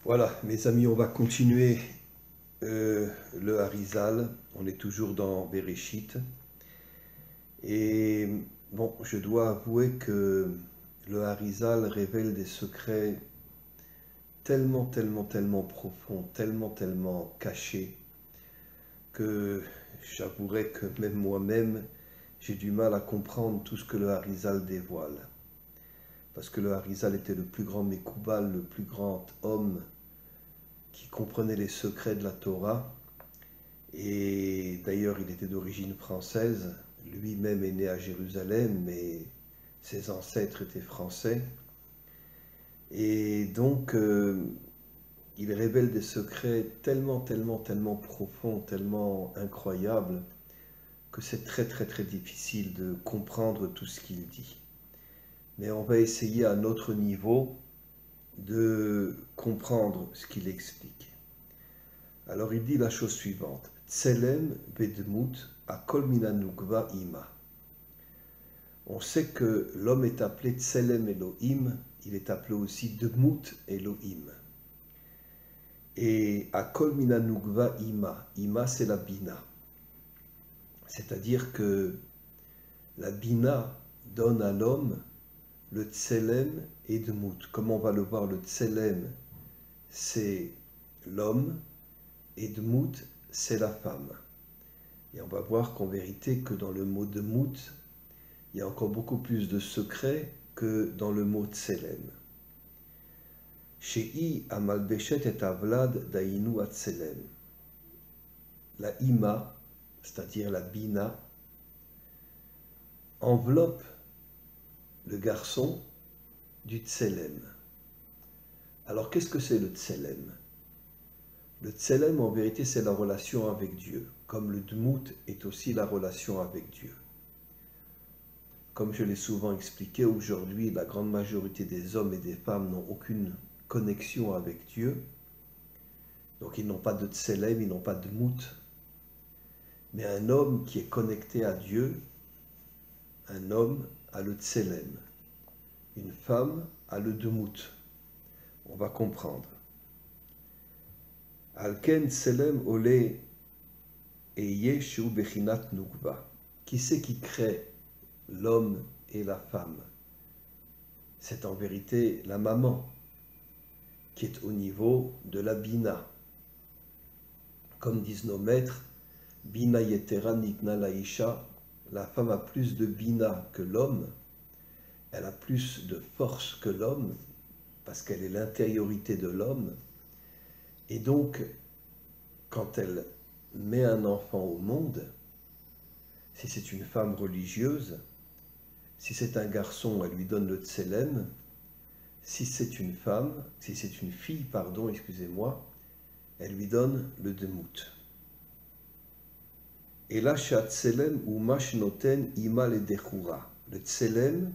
Voilà, mes amis, on va continuer le Harizal. On est toujours dans Bereshit. Et bon, je dois avouer que le Harizal révèle des secrets tellement, tellement, tellement profonds, tellement, tellement cachés, que j'avouerai que même moi-même, j'ai du mal à comprendre tout ce que le Harizal dévoile. Parce que le Harizal était le plus grand Mekoubal, le plus grand homme qui comprenait les secrets de la Torah. Et d'ailleurs, il était d'origine française. Lui-même est né à Jérusalem, mais ses ancêtres étaient français. Et donc, il révèle des secrets tellement, tellement, tellement profonds, tellement incroyables, que c'est très, très, très difficile de comprendre tout ce qu'il dit. Mais on va essayer à notre niveau de comprendre ce qu'il explique. Alors, il dit la chose suivante. Tselem vedmut akol mina nukva ima. On sait que l'homme est appelé Tselem Elohim, il est appelé aussi Dmut Elohim. Et Akol Mina Nugva Ima, Ima c'est la Bina. C'est-à-dire que la Bina donne à l'homme le Tselem et Dmut. Comme on va le voir, le Tselem c'est l'homme et Dmut c'est la femme. Et on va voir qu'en vérité que dans le mot Dmut, il y a encore beaucoup plus de secrets que dans le mot Tselem. Shei amalbeshet et avlad dainu atselem. La ima, c'est-à-dire la bina, enveloppe le garçon du tselem. Alors qu'est-ce que c'est le tselem? Le tselem en vérité c'est la relation avec Dieu, comme le dmout est aussi la relation avec Dieu. Comme je l'ai souvent expliqué, aujourd'hui la grande majorité des hommes et des femmes n'ont aucune connexion avec Dieu. Donc ils n'ont pas de tselem, ils n'ont pas de mout. Mais un homme qui est connecté à Dieu, un homme a le tselem. Une femme a le demout. On va comprendre. Alken tselem ole eye shu bechinat nukva. Qui c'est qui crée l'homme et la femme? C'est en vérité la maman qui est au niveau de la bina. Comme disent nos maîtres, bina yetera nitna laisha, la femme a plus de bina que l'homme, elle a plus de force que l'homme, parce qu'elle est l'intériorité de l'homme. Et donc, quand elle met un enfant au monde, si c'est une femme religieuse, si c'est un garçon, elle lui donne le tselem. Si c'est une femme, si c'est une fille, pardon, excusez-moi, elle lui donne le demout. Et là, tselem ou mashnoten ima le dechura. Le tselem,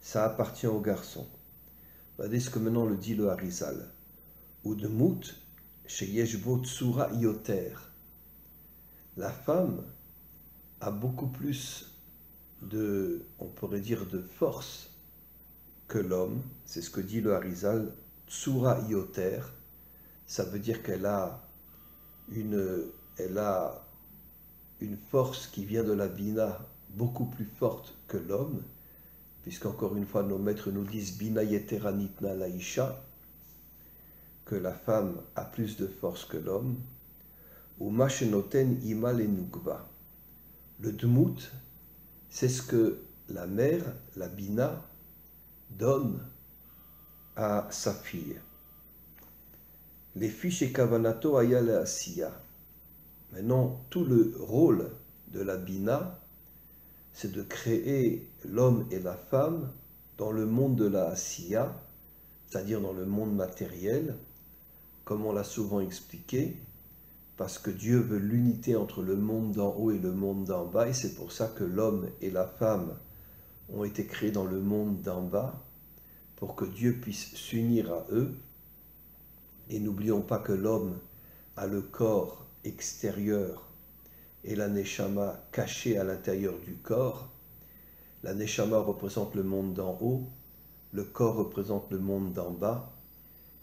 ça appartient au garçon. Regardez ce que maintenant le dit le Harizal. Ou demout, chez Yeshbo tsura ioter. La femme a beaucoup plus de, on pourrait dire, de force que l'homme. C'est ce que dit le Harizal, tsura ioter. Ça veut dire qu'elle a elle a une force qui vient de la bina beaucoup plus forte que l'homme, puisqu'encore une fois nos maîtres nous disent bina yetera nitna laisha, que la femme a plus de force que l'homme, ou mashenoten ima le nukva. Le dmout, c'est ce que la mère, la bina, donne à sa fille. Les fiches et kavanato ayale asiya. Maintenant, tout le rôle de la bina, c'est de créer l'homme et la femme dans le monde de la asiya, c'est-à-dire dans le monde matériel, comme on l'a souvent expliqué, parce que Dieu veut l'unité entre le monde d'en haut et le monde d'en bas, et c'est pour ça que l'homme et la femme ont été créés dans le monde d'en bas, pour que Dieu puisse s'unir à eux. Et n'oublions pas que l'homme a le corps extérieur et la neshama cachée à l'intérieur du corps. La neshama représente le monde d'en haut, le corps représente le monde d'en bas,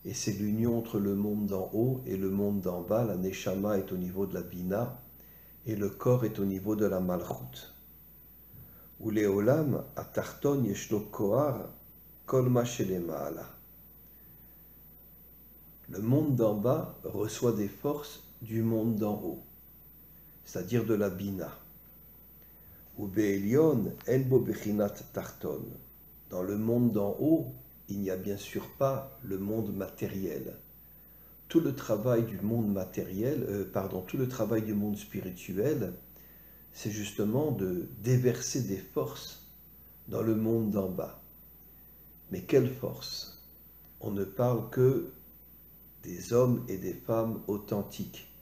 et c'est l'union entre le monde d'en haut et le monde d'en bas. La Neshama est au niveau de la Bina, et le corps est au niveau de la Malchut. Ou Leolam, Atarton Yeshlo Kohar, Kol Ma Shelema'ala. Le monde d'en bas reçoit des forces du monde d'en haut, c'est-à-dire de la Bina. Ou Be'elion, Enbo Bechinat Tarton. Dans le monde d'en haut, il n'y a bien sûr pas le monde matériel. Tout le travail du monde matériel, tout le travail du monde spirituel, c'est justement de déverser des forces dans le monde d'en bas. Mais quelles forces? On ne parle que des hommes et des femmes authentiques,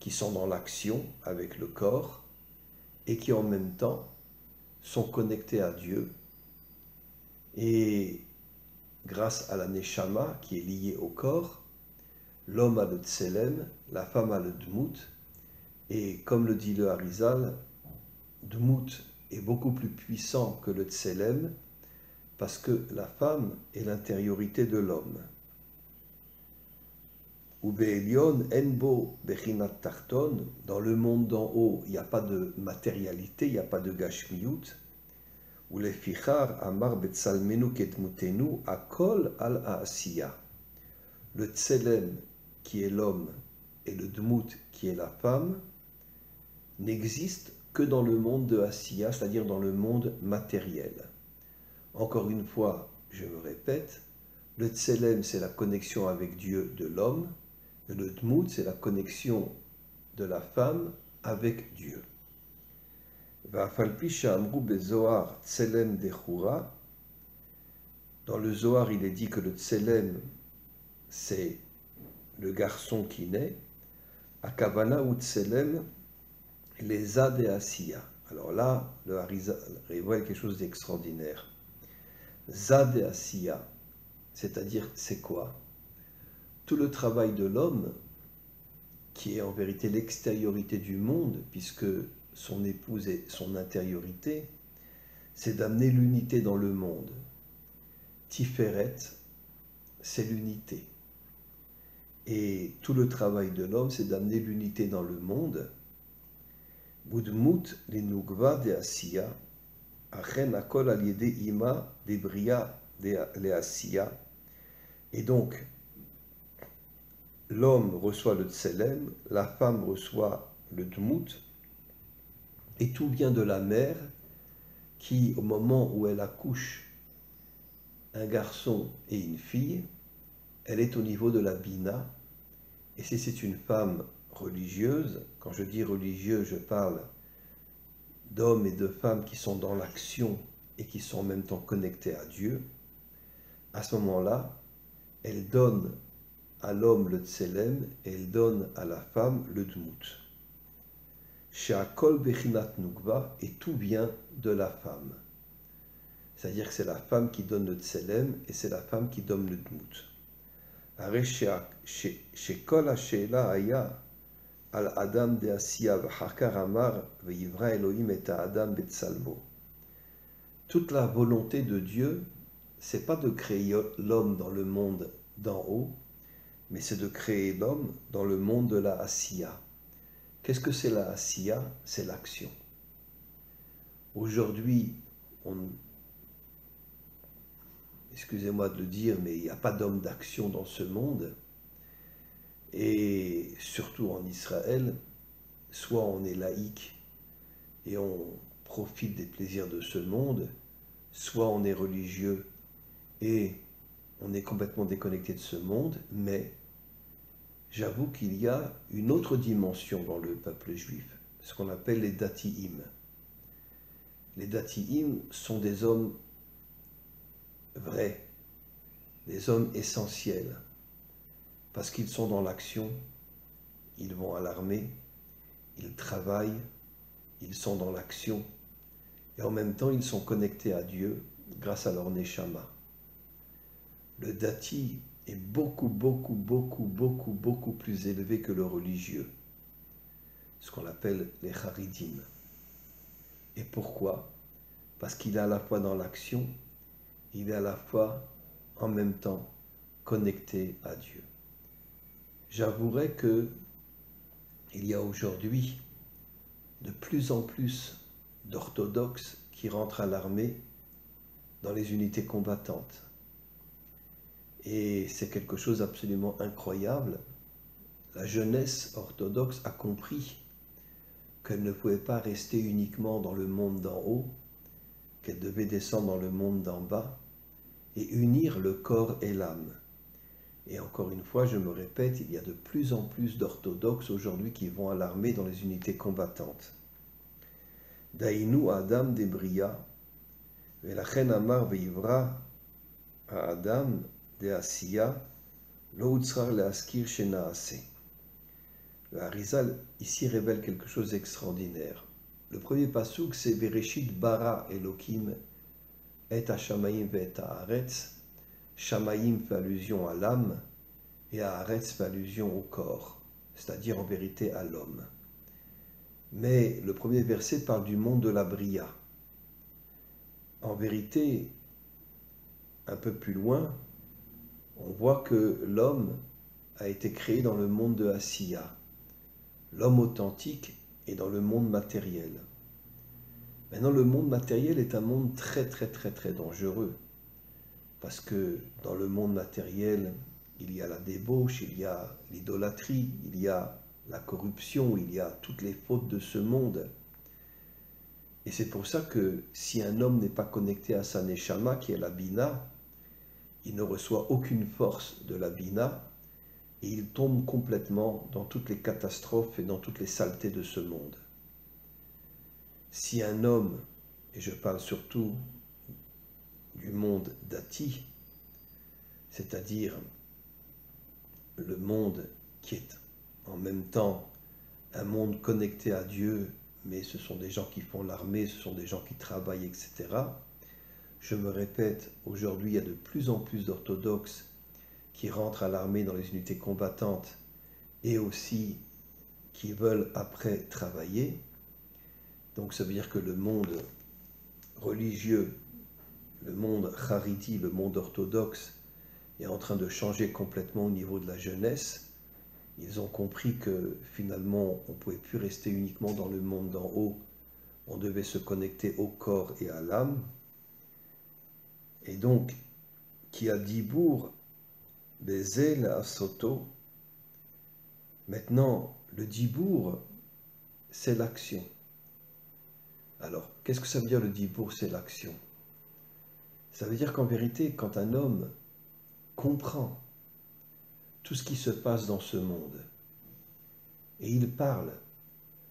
qui sont dans l'action avec le corps et qui en même temps sont connectés à Dieu. Et grâce à la Neshama qui est liée au corps, l'homme a le Tselem, la femme a le Dmout, et comme le dit le Harizal, Dmout est beaucoup plus puissant que le Tselem, parce que la femme est l'intériorité de l'homme. Ou Be'elion enbo bechinat tarton, dans le monde d'en haut, il n'y a pas de matérialité, il n'y a pas de gashmiut. Ou les fichar amar betsalmenu ketmutenu akol al aasiya. Le tselem qui est l'homme et le dmout qui est la femme n'existent que dans le monde de Asiya, c'est-à-dire dans le monde matériel. Encore une fois, je me répète, le tselem c'est la connexion avec Dieu de l'homme, et le dmout c'est la connexion de la femme avec Dieu. Va'afalpi sha'amru bezohar tselem dechura. Dans le Zohar, il est dit que le tselem c'est le garçon qui naît. Akavana ou tselem les Zad et Asiya. Alors là, le Harizal révèle quelque chose d'extraordinaire. Zad et Asiya, c'est-à-dire c'est quoi? Tout le travail de l'homme, qui est en vérité l'extériorité du monde, puisque son épouse est son intériorité, c'est d'amener l'unité dans le monde. Tiferet, c'est l'unité. Et tout le travail de l'homme, c'est d'amener l'unité dans le monde. Budmut linugva de Asiya, achen akol al yede ima de bria de Asiya. Et donc, l'homme reçoit le tselem, la femme reçoit le dmout, et tout vient de la mère qui, au moment où elle accouche un garçon et une fille, elle est au niveau de la bina. Et si c'est une femme religieuse, quand je dis religieuse, je parle d'hommes et de femmes qui sont dans l'action et qui sont en même temps connectés à Dieu, à ce moment-là, elle donne à l'homme le tselem et elle donne à la femme le dmout. She'akol bechinat nukva, et tout vient de la femme. C'est-à-dire que c'est la femme qui donne le tselem et c'est la femme qui donne le dmout. Shekol ha'she'ela haya al adam de Asiya v'chakar amar ve'yivra Elohim et ha'adam betsalmo. Toute la volonté de Dieu, c'est pas de créer l'homme dans le monde d'en haut, mais c'est de créer l'homme dans le monde de la Asiya. Qu'est-ce que c'est la Asiya? C'est l'action. Aujourd'hui, excusez-moi de le dire, mais il n'y a pas d'homme d'action dans ce monde. Et surtout en Israël, soit on est laïque et on profite des plaisirs de ce monde, soit on est religieux et on est complètement déconnecté de ce monde, mais j'avoue qu'il y a une autre dimension dans le peuple juif, ce qu'on appelle les dati'im. Les dati'im sont des hommes vrais, des hommes essentiels, parce qu'ils sont dans l'action, ils vont à l'armée, ils travaillent, ils sont dans l'action, et en même temps ils sont connectés à Dieu grâce à leur neshama. Le dati est beaucoup plus élevé que le religieux, ce qu'on appelle les charidim. Et pourquoi? Parce qu'il est à la fois dans l'action, il est à la fois en même temps connecté à Dieu. J'avouerai que il y a aujourd'hui de plus en plus d'orthodoxes qui rentrent à l'armée dans les unités combattantes. Et c'est quelque chose d'absolument incroyable. La jeunesse orthodoxe a compris qu'elle ne pouvait pas rester uniquement dans le monde d'en haut, qu'elle devait descendre dans le monde d'en bas et unir le corps et l'âme. Et encore une fois, je me répète, il y a de plus en plus d'orthodoxes aujourd'hui qui vont à l'armée dans les unités combattantes. Daïnu Adam Debria, Velachen Amar Veivra Adam de Asiya, Lo Utzrar Leaskir Shenaase. Le Harizal ici révèle quelque chose d'extraordinaire. Le premier passouk, c'est Bereshit bara Elokim et Hashamayim ve et Haaretz. Shamayim fait allusion à l'âme et Haaretz fait allusion au corps, c'est-à-dire en vérité à l'homme. Mais le premier verset parle du monde de la Bria. En vérité, un peu plus loin, on voit que l'homme a été créé dans le monde de Asiya. L'homme authentique est dans le monde matériel. Maintenant, le monde matériel est un monde très dangereux. Parce que dans le monde matériel, il y a la débauche, il y a l'idolâtrie, il y a la corruption, il y a toutes les fautes de ce monde. Et c'est pour ça que si un homme n'est pas connecté à sa neshama, qui est la bina, il ne reçoit aucune force de la bina, et il tombe complètement dans toutes les catastrophes et dans toutes les saletés de ce monde. Si un homme, et je parle surtout du monde dati, c'est-à-dire le monde qui est en même temps un monde connecté à Dieu, mais ce sont des gens qui font l'armée, ce sont des gens qui travaillent, etc. Je me répète, aujourd'hui il y a de plus en plus d'orthodoxes qui rentrent à l'armée dans les unités combattantes et aussi qui veulent après travailler. Donc ça veut dire que le monde religieux, le monde haridi, le monde orthodoxe, est en train de changer complètement au niveau de la jeunesse. Ils ont compris que finalement, on ne pouvait plus rester uniquement dans le monde d'en haut, on devait se connecter au corps et à l'âme. Et donc, qui a dibour, bezel à soto. Maintenant, le dibour, c'est l'action. Alors, qu'est-ce que ça veut dire le dibour, c'est l'action? Ça veut dire qu'en vérité, quand un homme comprend tout ce qui se passe dans ce monde, et il parle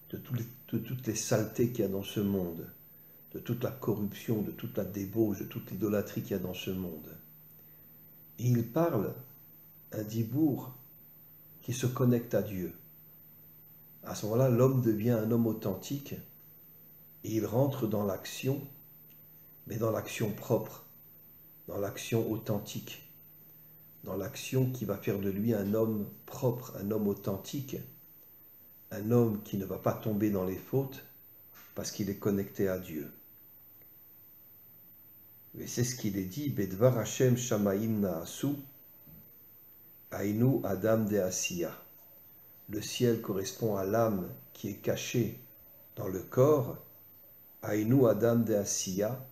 de toutes les saletés qu'il y a dans ce monde, de toute la corruption, de toute la débauche, de toute l'idolâtrie qu'il y a dans ce monde, et il parle un dibour qui se connecte à Dieu. À ce moment-là, l'homme devient un homme authentique et il rentre dans l'action, mais dans l'action propre, dans l'action authentique, dans l'action qui va faire de lui un homme propre, un homme authentique, un homme qui ne va pas tomber dans les fautes parce qu'il est connecté à Dieu. Et c'est ce qu'il est dit, Bedvar Hashem Shamayim Naasu, Ainu Adam de Asiya. Le ciel correspond à l'âme qui est cachée dans le corps. Ainu Adam de Asiya,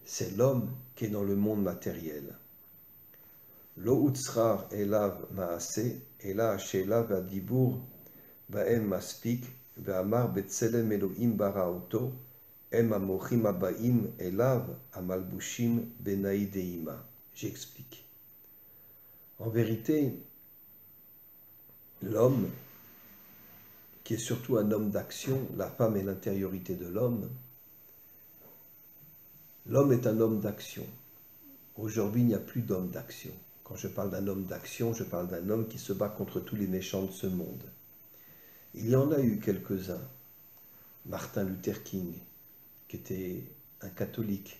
c'est l'homme qui est dans le monde matériel. Lo utzrar elav maase, ela ashelav adibur, ba'em maspik, ve'amar betzelem Elohim bara oto, em amochim abaim elav amalbushim benai deima. J'explique. En vérité, l'homme, qui est surtout un homme d'action, la femme est l'intériorité de l'homme. L'homme est un homme d'action. Aujourd'hui, il n'y a plus d'homme d'action. Quand je parle d'un homme d'action, je parle d'un homme qui se bat contre tous les méchants de ce monde. Il y en a eu quelques-uns. Martin Luther King, qui était un catholique,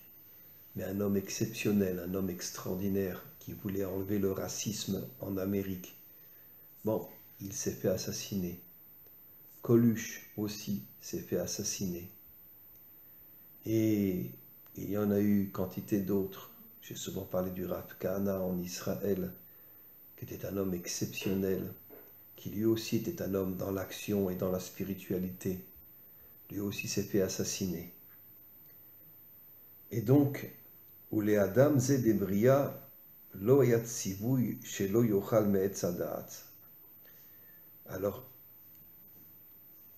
mais un homme exceptionnel, un homme extraordinaire, qui voulait enlever le racisme en Amérique. Bon, il s'est fait assassiner. Coluche aussi s'est fait assassiner. Et il y en a eu quantité d'autres. J'ai souvent parlé du Rav Kahana en Israël, qui était un homme exceptionnel, qui lui aussi était un homme dans l'action et dans la spiritualité, lui aussi s'est fait assassiner. Et donc, Ule Adam ze debria lo yatzivui shelo yochal me'etz hadaat. Alors,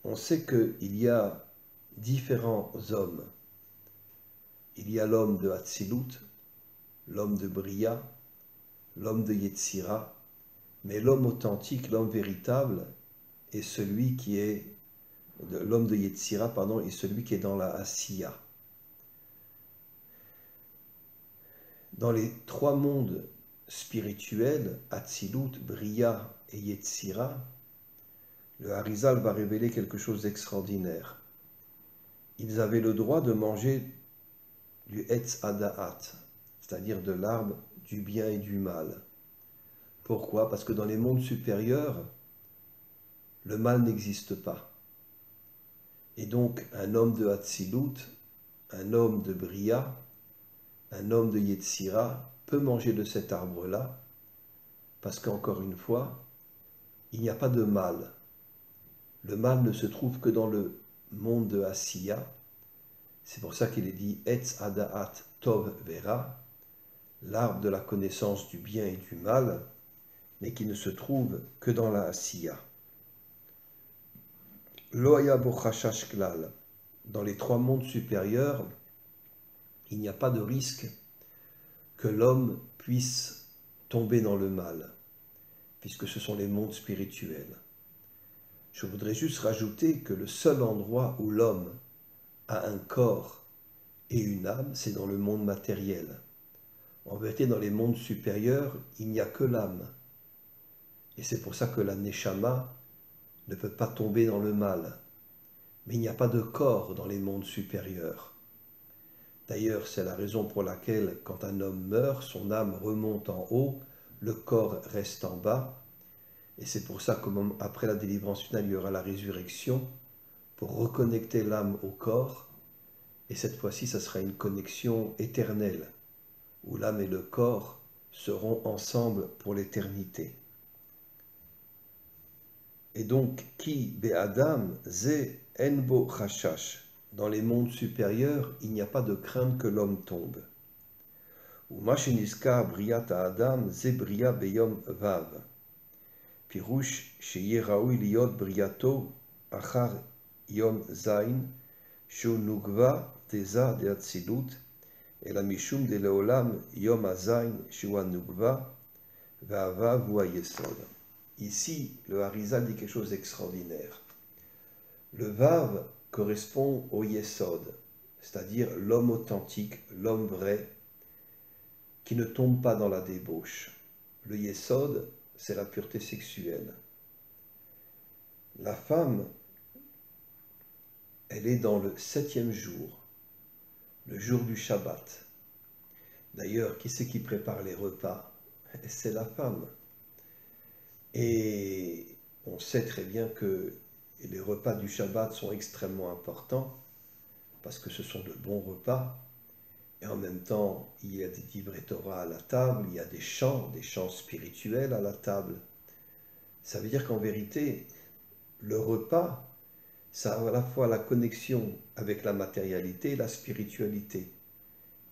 on sait qu'il y a différents hommes. Il y a l'homme de Hatzilut, l'homme de Bria, l'homme de Yetzira, mais l'homme authentique, l'homme véritable, est celui qui est, l'homme de Yetzira, pardon, est celui qui est dans la Asiya. Dans les trois mondes spirituels, Hatzilut, Bria et Yetzira, le Harizal va révéler quelque chose d'extraordinaire. Ils avaient le droit de manger du Etz Hadaat, c'est-à-dire de l'arbre du bien et du mal. Pourquoi? Parce que dans les mondes supérieurs, le mal n'existe pas. Et donc, un homme de Hatzilut, un homme de Bria, un homme de Yetzira peut manger de cet arbre-là, parce qu'encore une fois, il n'y a pas de mal. Le mal ne se trouve que dans le monde de Asiya. C'est pour ça qu'il est dit Etz Hadaat Tov Vera, l'arbre de la connaissance du bien et du mal, mais qui ne se trouve que dans la Asiya. Loya Bochashash Klal, dans les trois mondes supérieurs, il n'y a pas de risque que l'homme puisse tomber dans le mal, puisque ce sont les mondes spirituels. Je voudrais juste rajouter que le seul endroit où l'homme a un corps et une âme, c'est dans le monde matériel. En vérité, dans les mondes supérieurs, il n'y a que l'âme. Et c'est pour ça que la Neshama ne peut pas tomber dans le mal. Mais il n'y a pas de corps dans les mondes supérieurs. D'ailleurs, c'est la raison pour laquelle, quand un homme meurt, son âme remonte en haut, le corps reste en bas. Et c'est pour ça qu'après la délivrance finale, il y aura la résurrection, pour reconnecter l'âme au corps. Et cette fois-ci, ça sera une connexion éternelle, où l'âme et le corps seront ensemble pour l'éternité. Et donc, Ki Be'adam Ze Enbo Chashash. Dans les mondes supérieurs, il n'y a pas de crainte que l'homme tombe. Ou Masheniska Briat Adam Ze Bria Beyom Vav. Pirush Sheye Raoui Liot Briato Achar Yom Zain Shu Nugva Teza de Hatzilut et la Mishum de Leolam Yom Azain Shu Nugva Va'avav Hu Yesod. Ici, le Harizal dit quelque chose d'extraordinaire. Le Vav correspond au Yesod, c'est-à-dire l'homme authentique, l'homme vrai, qui ne tombe pas dans la débauche. Le Yesod, c'est la pureté sexuelle. La femme, elle est dans le 7e jour, le jour du Shabbat. D'ailleurs, qui c'est qui prépare les repas? C'est la femme. Et on sait très bien que les repas du Shabbat sont extrêmement importants parce que ce sont de bons repas. Et en même temps, il y a des divrei Torah à la table, il y a des chants spirituels à la table. Ça veut dire qu'en vérité, le repas, ça a à la fois la connexion avec la matérialité et la spiritualité.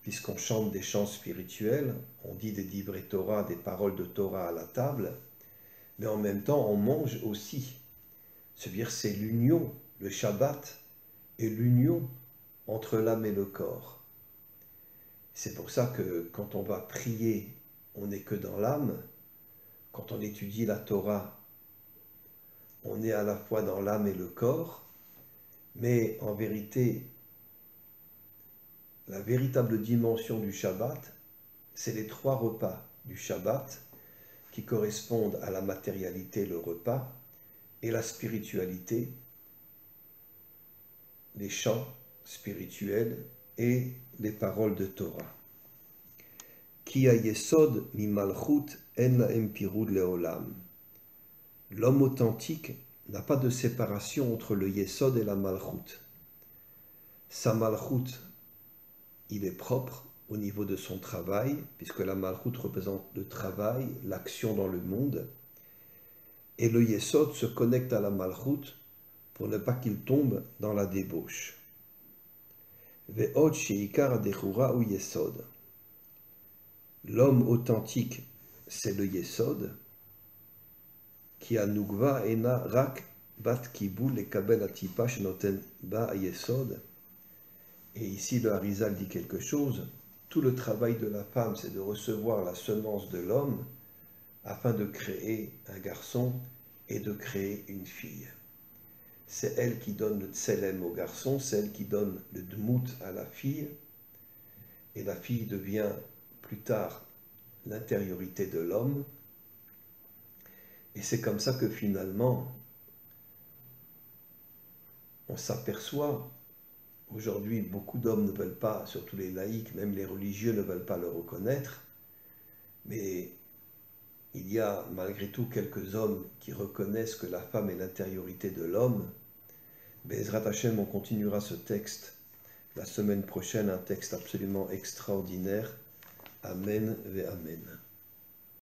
Puisqu'on chante des chants spirituels, on dit des divrei Torah, des paroles de Torah à la table, mais en même temps, on mange aussi. C'est-à-dire, c'est l'union, le Shabbat, et l'union entre l'âme et le corps. C'est pour ça que quand on va prier, on n'est que dans l'âme. Quand on étudie la Torah, on est à la fois dans l'âme et le corps. Mais en vérité, la véritable dimension du Shabbat, c'est les trois repas du Shabbat qui correspondent à la matérialité, le repas, et la spiritualité, les chants spirituels et les paroles de Torah. Ki hayesod mi malchut en lahem pirud leolam. L'homme authentique n'a pas de séparation entre le yesod et la malchut. Sa malchut, il est propre, au niveau de son travail, puisque la Malchut représente le travail, l'action dans le monde, et le Yesod se connecte à la Malchut pour ne pas qu'il tombe dans la débauche. Ve'od she'ikar adechura ou Yesod. L'homme authentique, c'est le Yesod, qui a nugva ena rak bat kibul le kabel atipa shenoten ba Yesod. Et ici le Harizal dit quelque chose. Tout le travail de la femme, c'est de recevoir la semence de l'homme afin de créer un garçon et de créer une fille. C'est elle qui donne le tselem au garçon, c'est elle qui donne le dmout à la fille, et la fille devient plus tard l'intériorité de l'homme. Et c'est comme ça que finalement, on s'aperçoit, aujourd'hui beaucoup d'hommes ne veulent pas, surtout les laïcs, même les religieux ne veulent pas le reconnaître, mais il y a malgré tout quelques hommes qui reconnaissent que la femme est l'intériorité de l'homme. Be'ezrat Hashem, on continuera ce texte la semaine prochaine, un texte absolument extraordinaire. Amen ve Amen.